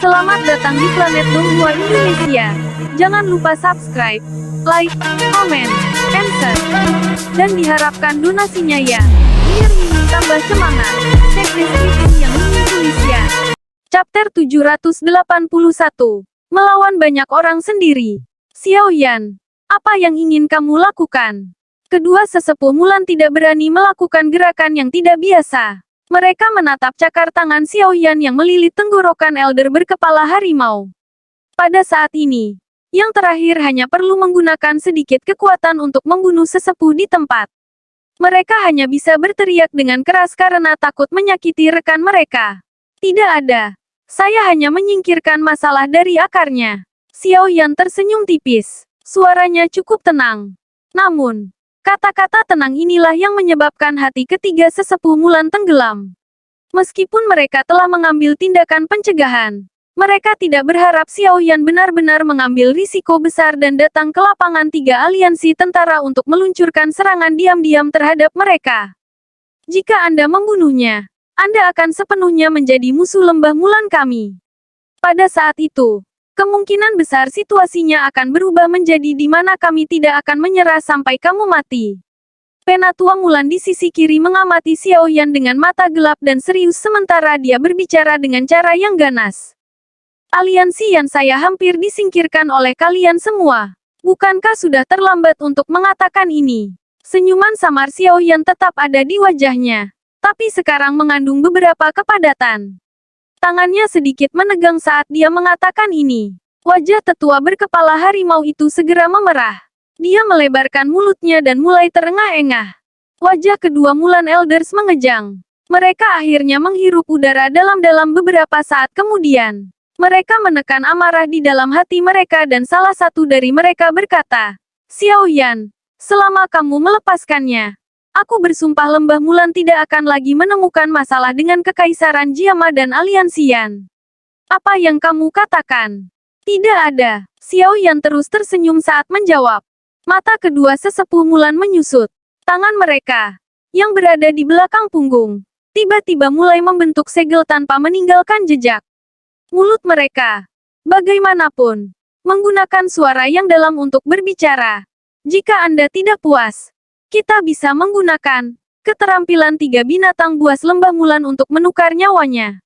Selamat datang di planet Donghua Indonesia. Jangan lupa subscribe, like, komen, and share. Dan diharapkan donasinya ya. Biar ini tambah semangat. Cek deskripsi yang ditulis ya. Chapter 781. Melawan banyak orang sendiri. Xiao Yan, apa yang ingin kamu lakukan? Kedua sesepuh Mulan tidak berani melakukan gerakan yang tidak biasa. Mereka menatap cakar tangan Xiao Yan yang melilit tenggorokan elder berkepala harimau. Pada saat ini, yang terakhir hanya perlu menggunakan sedikit kekuatan untuk membunuh sesepuh di tempat. Mereka hanya bisa berteriak dengan keras karena takut menyakiti rekan mereka. Tidak ada. Saya hanya menyingkirkan masalah dari akarnya. Xiao Yan tersenyum tipis. Suaranya cukup tenang. Namun, kata-kata tenang inilah yang menyebabkan hati ketiga sesepuh Mulan tenggelam. Meskipun mereka telah mengambil tindakan pencegahan, mereka tidak berharap Xiao Yan benar-benar mengambil risiko besar dan datang ke lapangan tiga aliansi tentara untuk meluncurkan serangan diam-diam terhadap mereka. Jika Anda membunuhnya, Anda akan sepenuhnya menjadi musuh lembah Mulan kami. Pada saat itu, kemungkinan besar situasinya akan berubah menjadi di mana kami tidak akan menyerah sampai kamu mati. Penatua Mulan di sisi kiri mengamati Xiao Yan dengan mata gelap dan serius sementara dia berbicara dengan cara yang ganas. Aliansi yang saya hampir disingkirkan oleh kalian semua. Bukankah sudah terlambat untuk mengatakan ini? Senyuman samar Xiao Yan tetap ada di wajahnya, tapi sekarang mengandung beberapa kepadatan. Tangannya sedikit menegang saat dia mengatakan ini. Wajah tetua berkepala harimau itu segera memerah. Dia melebarkan mulutnya dan mulai terengah-engah. Wajah kedua Mulan Elders mengejang. Mereka akhirnya menghirup udara dalam-dalam beberapa saat kemudian. Mereka menekan amarah di dalam hati mereka dan salah satu dari mereka berkata, Xiao Yan, selama kamu melepaskannya, aku bersumpah lembah Mulan tidak akan lagi menemukan masalah dengan Kekaisaran Jiama dan Aliansi Yan. Apa yang kamu katakan? Tidak ada. Xiao Yan terus tersenyum saat menjawab. Mata kedua sesepuh Mulan menyusut. Tangan mereka, yang berada di belakang punggung, tiba-tiba mulai membentuk segel tanpa meninggalkan jejak. Mulut mereka, bagaimanapun, menggunakan suara yang dalam untuk berbicara. Jika Anda tidak puas, kita bisa menggunakan keterampilan tiga binatang buas lembah Mulan untuk menukar nyawanya.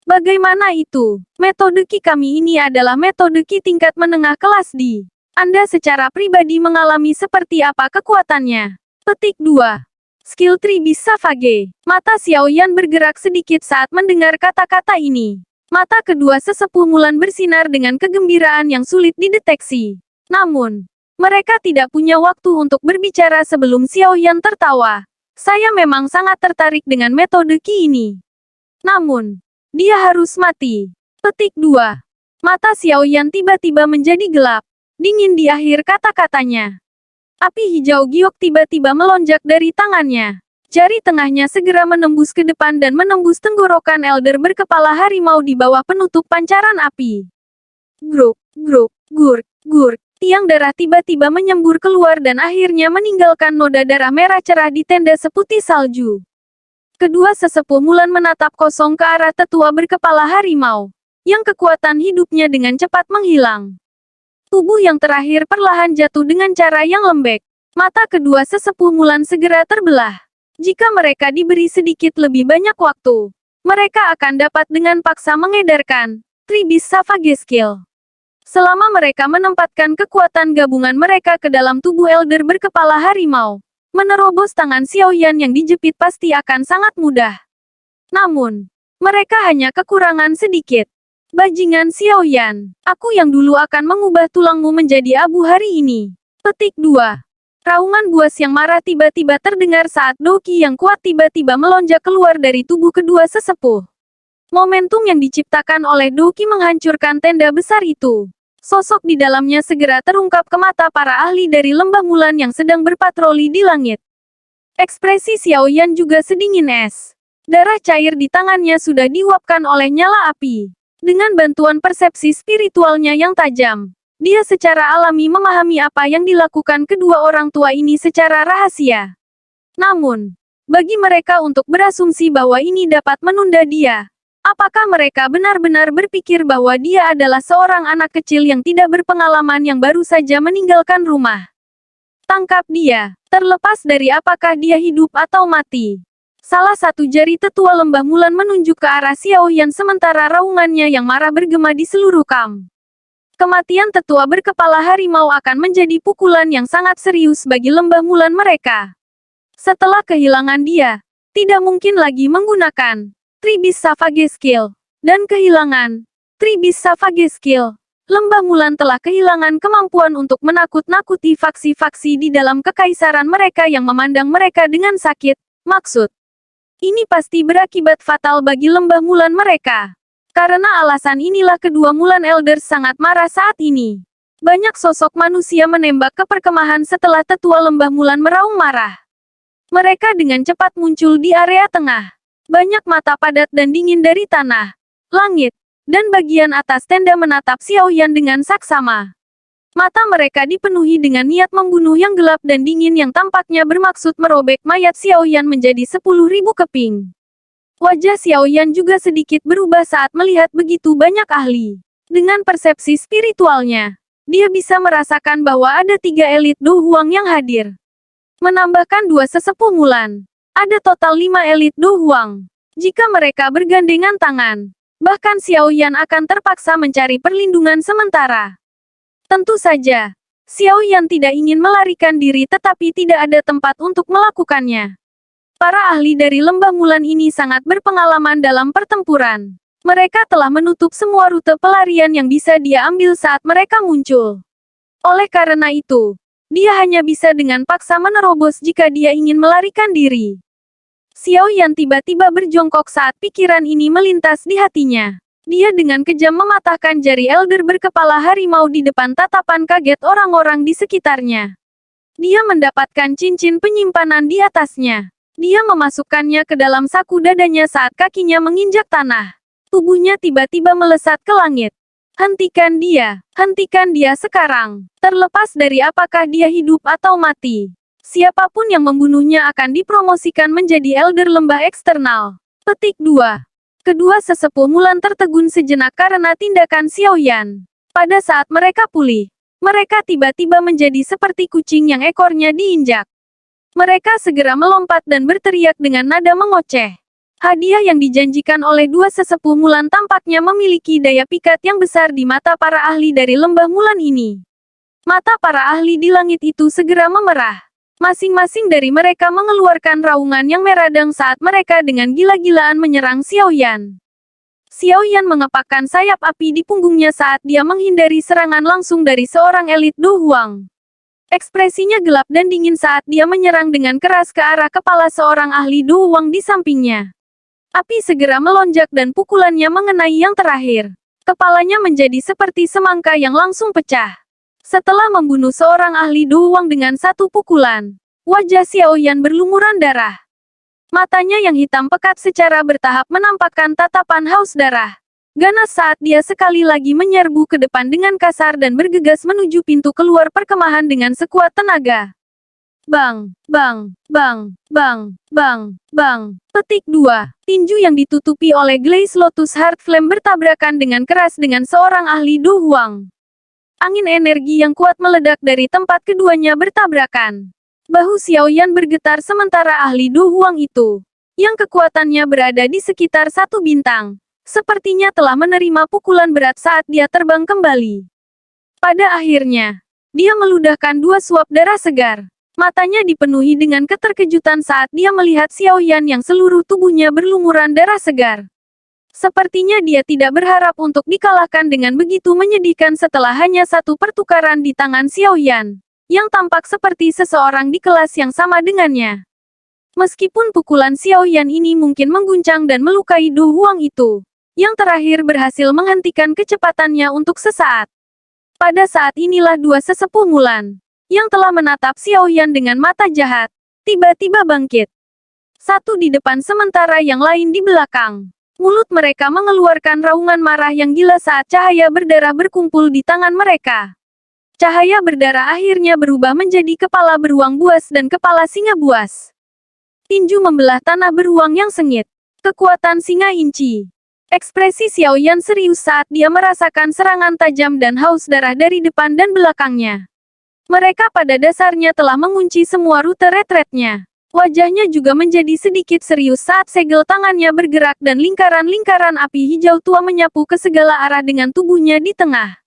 Bagaimana itu? Metode Ki kami ini adalah metode Ki tingkat menengah kelas D. Anda secara pribadi mengalami seperti apa kekuatannya? Petik 2. Skill Tribis Savage. Mata Xiao Yan bergerak sedikit saat mendengar kata-kata ini. Mata kedua sesepuh Mulan bersinar dengan kegembiraan yang sulit dideteksi. Namun, mereka tidak punya waktu untuk berbicara sebelum Xiao Yan tertawa. Saya memang sangat tertarik dengan metode Ki ini. Namun, dia harus mati. Petik 2. Mata Xiao Yan tiba-tiba menjadi gelap. Dingin di akhir kata-katanya. Api hijau giok tiba-tiba melonjak dari tangannya. Jari tengahnya segera menembus ke depan dan menembus tenggorokan elder berkepala harimau di bawah penutup pancaran api. Gruk, gruk, gurk, gurk. Tiang darah tiba-tiba menyembur keluar dan akhirnya meninggalkan noda darah merah cerah di tenda seputih salju. Kedua sesepuh Mulan menatap kosong ke arah tetua berkepala harimau, yang kekuatan hidupnya dengan cepat menghilang. Tubuh yang terakhir perlahan jatuh dengan cara yang lembek. Mata kedua sesepuh Mulan segera terbelah. Jika mereka diberi sedikit lebih banyak waktu, mereka akan dapat dengan paksa mengedarkan Tribis Savage Skill. Selama mereka menempatkan kekuatan gabungan mereka ke dalam tubuh elder berkepala harimau, menerobos tangan Xiao Yan yang dijepit pasti akan sangat mudah. Namun, mereka hanya kekurangan sedikit. Bajingan Xiao Yan, aku yang dulu akan mengubah tulangmu menjadi abu hari ini. Petik 2. Raungan buas yang marah tiba-tiba terdengar saat Doki yang kuat tiba-tiba melonjak keluar dari tubuh kedua sesepuh. Momentum yang diciptakan oleh Doki menghancurkan tenda besar itu. Sosok di dalamnya segera terungkap ke mata para ahli dari lembah Mulan yang sedang berpatroli di langit. Ekspresi Xiao Yan juga sedingin es. Darah cair di tangannya sudah diuapkan oleh nyala api. Dengan bantuan persepsi spiritualnya yang tajam, dia secara alami memahami apa yang dilakukan kedua orang tua ini secara rahasia. Namun, bagi mereka untuk berasumsi bahwa ini dapat menunda dia, Apakah mereka benar-benar berpikir bahwa dia adalah seorang anak kecil yang tidak berpengalaman yang baru saja meninggalkan rumah? Tangkap dia, terlepas dari apakah dia hidup atau mati. Salah satu jari tetua lembah Mulan menunjuk ke arah Xiao Yan sementara raungannya yang marah bergema di seluruh kamp. Kematian tetua berkepala harimau akan menjadi pukulan yang sangat serius bagi lembah Mulan mereka. Setelah kehilangan dia, tidak mungkin lagi menggunakan Tribis Savage Skill, dan kehilangan Tribis Savage Skill. Lembah Mulan telah kehilangan kemampuan untuk menakut-nakuti faksi-faksi di dalam kekaisaran mereka yang memandang mereka dengan sakit. Maksud, ini pasti berakibat fatal bagi lembah Mulan mereka. Karena alasan inilah kedua Mulan Elders sangat marah saat ini. Banyak sosok manusia menembak ke perkemahan setelah tetua lembah Mulan meraung marah. Mereka dengan cepat muncul di area tengah. Banyak mata padat dan dingin dari tanah, langit, dan bagian atas tenda menatap Xiao Yan dengan saksama. Mata mereka dipenuhi dengan niat membunuh yang gelap dan dingin yang tampaknya bermaksud merobek mayat Xiao Yan menjadi 10.000 keping. Wajah Xiao Yan juga sedikit berubah saat melihat begitu banyak ahli. Dengan persepsi spiritualnya, dia bisa merasakan bahwa ada 3 elit Do Huang yang hadir. Menambahkan 2 sesepuh Mulan. Ada total 5 elit Do Huang. Jika mereka bergandengan tangan, bahkan Xiao Yan akan terpaksa mencari perlindungan sementara. Tentu saja, Xiao Yan tidak ingin melarikan diri tetapi tidak ada tempat untuk melakukannya. Para ahli dari lembah Mulan ini sangat berpengalaman dalam pertempuran. Mereka telah menutup semua rute pelarian yang bisa dia ambil saat mereka muncul. Oleh karena itu, dia hanya bisa dengan paksa menerobos jika dia ingin melarikan diri. Xiao Yan tiba-tiba berjongkok saat pikiran ini melintas di hatinya. Dia dengan kejam mematahkan jari elder berkepala harimau di depan tatapan kaget orang-orang di sekitarnya. Dia mendapatkan cincin penyimpanan di atasnya. Dia memasukkannya ke dalam saku dadanya saat kakinya menginjak tanah. Tubuhnya tiba-tiba melesat ke langit. Hentikan dia sekarang. Terlepas dari apakah dia hidup atau mati. Siapapun yang membunuhnya akan dipromosikan menjadi elder lembah eksternal. Petik 2. Kedua sesepuh Mulan tertegun sejenak karena tindakan Xiao Yan. Pada saat mereka pulih, mereka tiba-tiba menjadi seperti kucing yang ekornya diinjak. Mereka segera melompat dan berteriak dengan nada mengoceh. Hadiah yang dijanjikan oleh 2 sesepuh Mulan tampaknya memiliki daya pikat yang besar di mata para ahli dari lembah Mulan ini. Mata para ahli di langit itu segera memerah. Masing-masing dari mereka mengeluarkan raungan yang meradang saat mereka dengan gila-gilaan menyerang Xiao Yan. Xiao Yan mengepakkan sayap api di punggungnya saat dia menghindari serangan langsung dari seorang elit Do Huang. Ekspresinya gelap dan dingin saat dia menyerang dengan keras ke arah kepala seorang ahli Do Huang di sampingnya. Api segera melonjak dan pukulannya mengenai yang terakhir. Kepalanya menjadi seperti semangka yang langsung pecah. Setelah membunuh seorang ahli Do Huang dengan satu pukulan, wajah Xiao Yan berlumuran darah. Matanya yang hitam pekat secara bertahap menampakkan tatapan haus darah. Ganas saat dia sekali lagi menyerbu ke depan dengan kasar dan bergegas menuju pintu keluar perkemahan dengan sekuat tenaga. Bang, bang, bang, bang, bang, bang. Petik 2. Tinju yang ditutupi oleh Glaze Lotus Heart Flame bertabrakan dengan keras dengan seorang ahli Do Huang. Angin energi yang kuat meledak dari tempat keduanya bertabrakan. Bahu Xiao Yan bergetar sementara ahli Do Huang itu, yang kekuatannya berada di sekitar 1 bintang, sepertinya telah menerima pukulan berat saat dia terbang kembali. Pada akhirnya, dia meludahkan 2 suap darah segar. Matanya dipenuhi dengan keterkejutan saat dia melihat Xiao Yan yang seluruh tubuhnya berlumuran darah segar. Sepertinya dia tidak berharap untuk dikalahkan dengan begitu menyedihkan setelah hanya 1 pertukaran di tangan Xiao Yan, yang tampak seperti seseorang di kelas yang sama dengannya. Meskipun pukulan Xiao Yan ini mungkin mengguncang dan melukai Do Huang itu, yang terakhir berhasil menghentikan kecepatannya untuk sesaat. Pada saat inilah 2 sesepuh Mulan, yang telah menatap Xiao Yan dengan mata jahat, tiba-tiba bangkit. Satu di depan sementara yang lain di belakang. Mulut mereka mengeluarkan raungan marah yang gila saat cahaya berdarah berkumpul di tangan mereka. Cahaya berdarah akhirnya berubah menjadi kepala beruang buas dan kepala singa buas. Tinju membelah tanah beruang yang sengit. Kekuatan singa inci. Ekspresi Xiaoyan serius saat dia merasakan serangan tajam dan haus darah dari depan dan belakangnya. Mereka pada dasarnya telah mengunci semua rute retretnya. Wajahnya juga menjadi sedikit serius saat segel tangannya bergerak dan lingkaran-lingkaran api hijau tua menyapu ke segala arah dengan tubuhnya di tengah.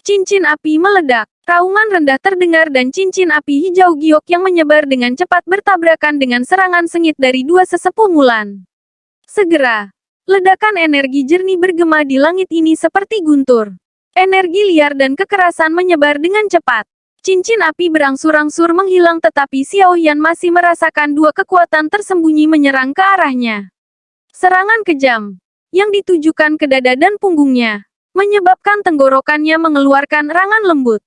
Cincin api meledak. Raungan rendah terdengar dan cincin api hijau giok yang menyebar dengan cepat bertabrakan dengan serangan sengit dari dua sesepuh Mulan. Segera, ledakan energi jernih bergema di langit ini seperti guntur. Energi liar dan kekerasan menyebar dengan cepat. Cincin api berangsur-angsur menghilang tetapi Xiaoyan masih merasakan dua kekuatan tersembunyi menyerang ke arahnya. Serangan kejam, yang ditujukan ke dada dan punggungnya, menyebabkan tenggorokannya mengeluarkan rangan lembut.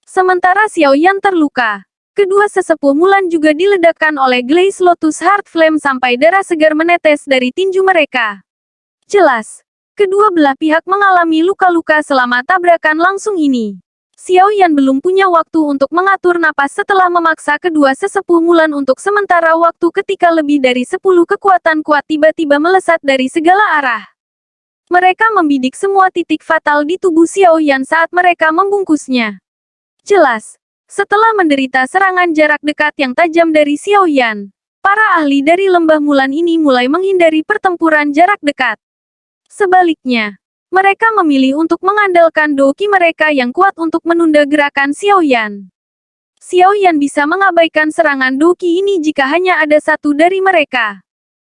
Sementara Xiaoyan terluka, kedua sesepuh Mulan juga diledakkan oleh Glaze Lotus Heart Flame sampai darah segar menetes dari tinju mereka. Jelas, kedua belah pihak mengalami luka-luka selama tabrakan langsung ini. Xiaoyan belum punya waktu untuk mengatur napas setelah memaksa kedua sesepuh Mulan untuk sementara waktu ketika lebih dari 10 kekuatan kuat tiba-tiba melesat dari segala arah. Mereka membidik semua titik fatal di tubuh Xiaoyan saat mereka membungkusnya. Jelas, setelah menderita serangan jarak dekat yang tajam dari Xiaoyan, para ahli dari lembah Mulan ini mulai menghindari pertempuran jarak dekat. Sebaliknya, mereka memilih untuk mengandalkan doki mereka yang kuat untuk menunda gerakan Xiaoyan. Xiaoyan bisa mengabaikan serangan doki ini jika hanya ada satu dari mereka.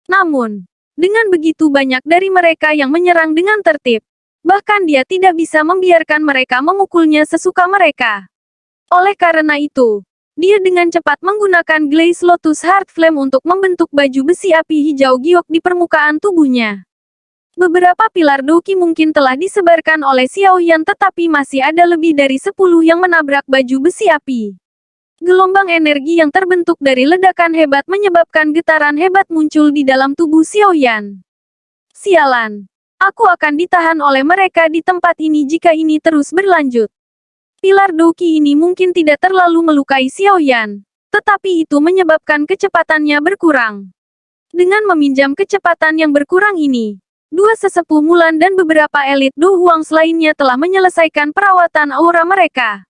Namun, dengan begitu banyak dari mereka yang menyerang dengan tertib, bahkan dia tidak bisa membiarkan mereka memukulnya sesuka mereka. Oleh karena itu, dia dengan cepat menggunakan Glaze Lotus Heart Flame untuk membentuk baju besi api hijau giok di permukaan tubuhnya. Beberapa pilar doki mungkin telah disebarkan oleh Xiaoyan tetapi masih ada lebih dari 10 yang menabrak baju besi api. Gelombang energi yang terbentuk dari ledakan hebat menyebabkan getaran hebat muncul di dalam tubuh Xiaoyan. Sialan, aku akan ditahan oleh mereka di tempat ini jika ini terus berlanjut. Pilar doki ini mungkin tidak terlalu melukai Xiaoyan, tetapi itu menyebabkan kecepatannya berkurang. Dengan meminjam kecepatan yang berkurang ini, dua sesepuh Mulan dan beberapa elit Du Huangs lainnya telah menyelesaikan perawatan aura mereka.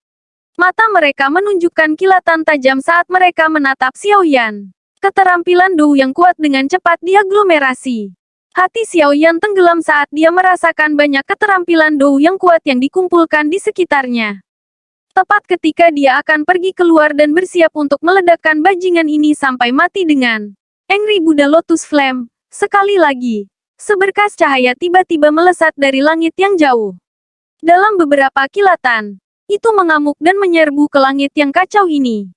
Mata mereka menunjukkan kilatan tajam saat mereka menatap Xiaoyan. Keterampilan Du yang kuat dengan cepat diaglomerasi. Hati Xiaoyan tenggelam saat dia merasakan banyak keterampilan Du yang kuat yang dikumpulkan di sekitarnya. Tepat ketika dia akan pergi keluar dan bersiap untuk meledakkan bajingan ini sampai mati dengan Angry Buddha Lotus Flame, sekali lagi. Seberkas cahaya tiba-tiba melesat dari langit yang jauh. Dalam beberapa kilatan, itu mengamuk dan menyerbu ke langit yang kacau ini.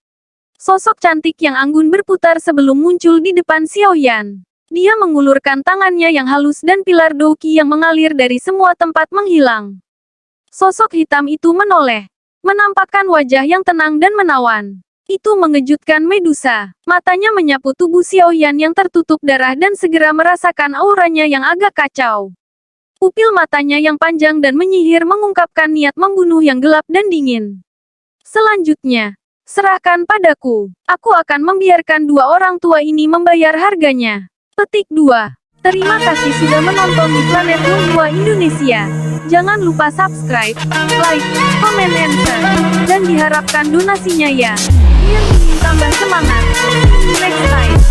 Sosok cantik yang anggun berputar sebelum muncul di depan Xiaoyan. Dia mengulurkan tangannya yang halus dan pilar doki yang mengalir dari semua tempat menghilang. Sosok hitam itu menoleh, menampakkan wajah yang tenang dan menawan. Itu mengejutkan Medusa. Matanya menyapu tubuh Xiaoyan yang tertutup darah dan segera merasakan auranya yang agak kacau. Pupil matanya yang panjang dan menyihir mengungkapkan niat membunuh yang gelap dan dingin. Selanjutnya, serahkan padaku. Aku akan membiarkan dua orang tua ini membayar harganya. Petik 2. Terima kasih sudah menonton di Planet Hua Indonesia. Jangan lupa subscribe, like, komen, and share. Dan diharapkan donasinya ya. Biar tambah semangat. Next time.